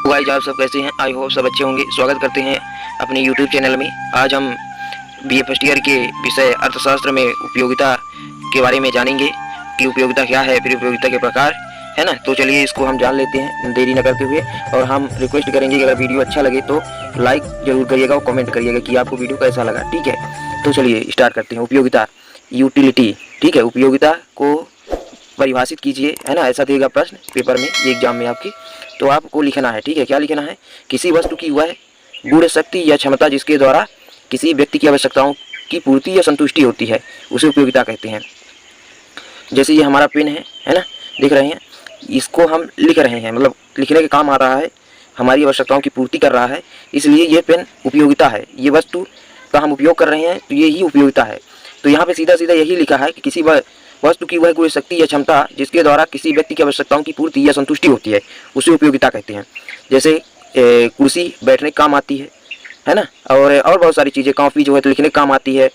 तो गाइस आप सब कैसे हैं? आई होप सब अच्छे होंगे। स्वागत करते हैं अपने यूट्यूब चैनल में। आज हम बीए फर्स्ट ईयर के विषय अर्थशास्त्र में उपयोगिता के बारे में जानेंगे कि उपयोगिता क्या है, फिर उपयोगिता के प्रकार, है ना। तो चलिए इसको हम जान लेते हैं देरी न करते हुए। और हम रिक्वेस्ट करेंगे कि अगर वीडियो अच्छा लगे तो लाइक जरूर करिएगा और कमेंट करिएगा कि आपको वीडियो कैसा लगा, ठीक है। तो चलिए स्टार्ट करते हैं। उपयोगिता, यूटिलिटी, ठीक है। उपयोगिता को परिभाषित कीजिए, है ना। ऐसा देगा प्रश्न पेपर में, ये एग्जाम में आपकी। तो आपको लिखना है, ठीक है। क्या लिखना है? किसी वस्तु की वह गुण, शक्ति या क्षमता जिसके द्वारा किसी व्यक्ति की आवश्यकताओं की पूर्ति या संतुष्टि होती है, उसे उपयोगिता कहते हैं। जैसे ये हमारा पेन है ना, देख रहे हैं। इसको हम लिख रहे हैं, मतलब लिखने के काम आ रहा है, हमारी आवश्यकताओं की पूर्ति कर रहा है, इसलिए ये पेन उपयोगिता है। ये वस्तु का हम उपयोग कर रहे हैं तो ये ही उपयोगिता है। तो यहाँ पे सीधा सीधा यही लिखा है कि किसी वस्तु की वह गुण, शक्ति या क्षमता जिसके द्वारा किसी व्यक्ति की आवश्यकताओं की पूर्ति या संतुष्टि होती है, उसे उपयोगिता कहते हैं। जैसे कुर्सी बैठने के काम आती है ना। और बहुत सारी चीज़ें, कॉपी जो है तो लिखने के काम आती है,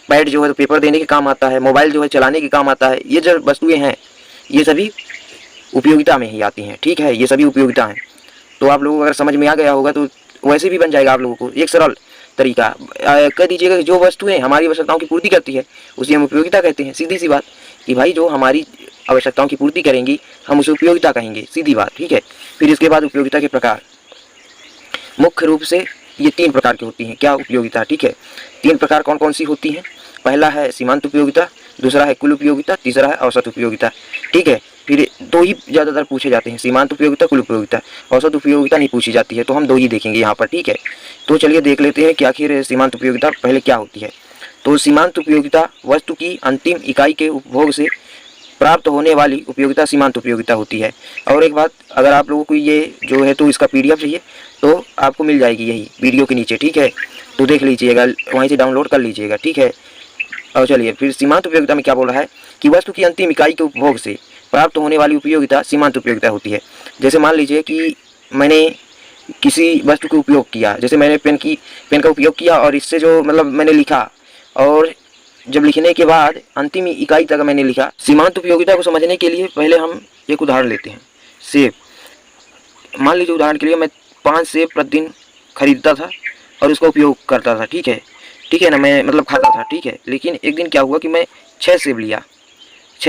पैड जो है तो पेपर देने के काम आता है, मोबाइल जो है चलाने के काम आता है। ये जो वस्तुएं हैं ये सभी उपयोगिता में ही आती हैं, ठीक है। ये सभी उपयोगिता हैं। तो आप लोगों को अगर समझ में आ गया होगा तो वैसे भी बन जाएगा आप लोगों को एक सरल तरीका। कह दीजिएगा कि जो वस्तुएं हमारी आवश्यकताओं की पूर्ति करती है उसे हम उपयोगिता कहते हैं। सीधी सी बात कि भाई जो हमारी आवश्यकताओं की पूर्ति करेंगी हम उसे उपयोगिता कहेंगे, सीधी बात, ठीक है। फिर इसके बाद उपयोगिता के प्रकार। मुख्य रूप से ये 3 प्रकार की होती हैं। क्या? उपयोगिता, ठीक है। 3 प्रकार कौन कौन सी होती हैं? पहला है सीमांत उपयोगिता, दूसरा है कुल उपयोगिता, तीसरा है औसत उपयोगिता, ठीक है। फिर 2 ही ज़्यादातर पूछे जाते हैं, सीमांत उपयोगिता, कुल उपयोगिता। औसत उपयोगिता नहीं पूछी जाती है, तो हम 2 ही देखेंगे यहाँ पर, ठीक है। तो चलिए देख लेते हैं कि आखिर सीमांत उपयोगिता पहले क्या होती है। तो सीमांत उपयोगिता वस्तु की अंतिम इकाई के उपभोग से प्राप्त होने वाली उपयोगिता सीमांत उपयोगिता होती है। और एक बात, अगर आप लोगों को ये जो है तो इसका PDF चाहिए तो आपको मिल जाएगी यही वीडियो के नीचे, ठीक है। तो देख लीजिएगा, वहीं से डाउनलोड कर लीजिएगा, ठीक है। और चलिए फिर सीमांत उपयोगिता में क्या बोल रहा है कि वस्तु की अंतिम इकाई के उपभोग से प्राप्त होने वाली उपयोगिता सीमांत उपयोगिता होती है। जैसे मान लीजिए कि मैंने किसी वस्तु का उपयोग किया, जैसे मैंने पेन का उपयोग किया और इससे जो मतलब मैंने लिखा, और जब लिखने के बाद अंतिम इकाई तक मैंने लिखा। सीमांत उपयोगिता को समझने के लिए पहले हम एक उदाहरण लेते हैं। सेब, मान लीजिए उदाहरण के लिए मैं 5 सेब प्रतिदिन खरीदता था और उसका उपयोग करता था, ठीक है ना, मैं मतलब खाता था, ठीक है। लेकिन एक दिन क्या हुआ कि मैं 6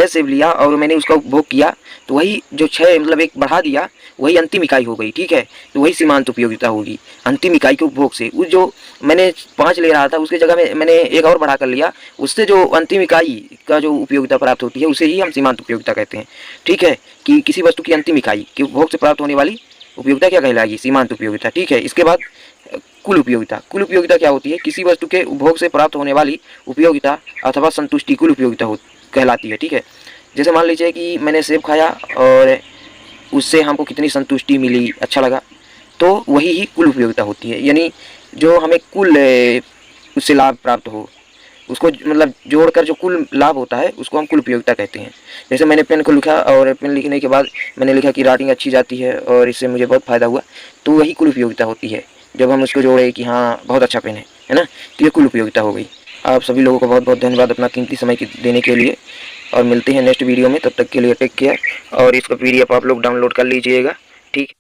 सेब लिया और मैंने उसका उपभोग किया, तो वही जो 6 मतलब एक बढ़ा दिया, वही अंतिम इकाई हो गई, ठीक है। तो वही सीमांत उपयोगिता होगी। अंतिम इकाई के उपभोग से उस जो मैंने 5 ले रहा था उसके जगह में मैंने एक और बढ़ा कर लिया, उससे जो अंतिम इकाई का जो उपयोगिता प्राप्त होती है उसे ही हम सीमांत उपयोगिता कहते हैं, ठीक है। कि किसी वस्तु की अंतिम इकाई के उपभोग से प्राप्त होने वाली उपयोगिता क्या कहलाएगी? सीमांत उपयोगिता, ठीक है। इसके बाद कुल उपयोगिता। कुल उपयोगिता क्या होती है? किसी वस्तु के उपभोग से प्राप्त होने वाली उपयोगिता अथवा संतुष्टि कुल उपयोगिता कहलाती है, ठीक है। जैसे मान लीजिए कि मैंने सेब खाया और उससे हमको कितनी संतुष्टि मिली, अच्छा लगा, तो वही ही कुल उपयोगिता होती है। यानी जो हमें कुल उससे लाभ प्राप्त हो, उसको मतलब जोड़कर जो कुल लाभ होता है उसको हम कुल उपयोगिता कहते हैं। जैसे मैंने पेन को लिखा और पेन लिखने के बाद मैंने लिखा कि राइटिंग अच्छी जाती है और इससे मुझे बहुत फ़ायदा हुआ, तो वही कुल उपयोगिता होती है। जब हम उसको जोड़े कि हाँ बहुत अच्छा पेन है ना, तो ये कुल उपयोगिता हो गई। आप सभी लोगों को बहुत बहुत धन्यवाद अपना कीमती समय देने के लिए, और मिलते हैं नेक्स्ट वीडियो में। तब तक के लिए टेक केयर। और इसका PDF आप लोग डाउनलोड कर लीजिएगा, ठीक।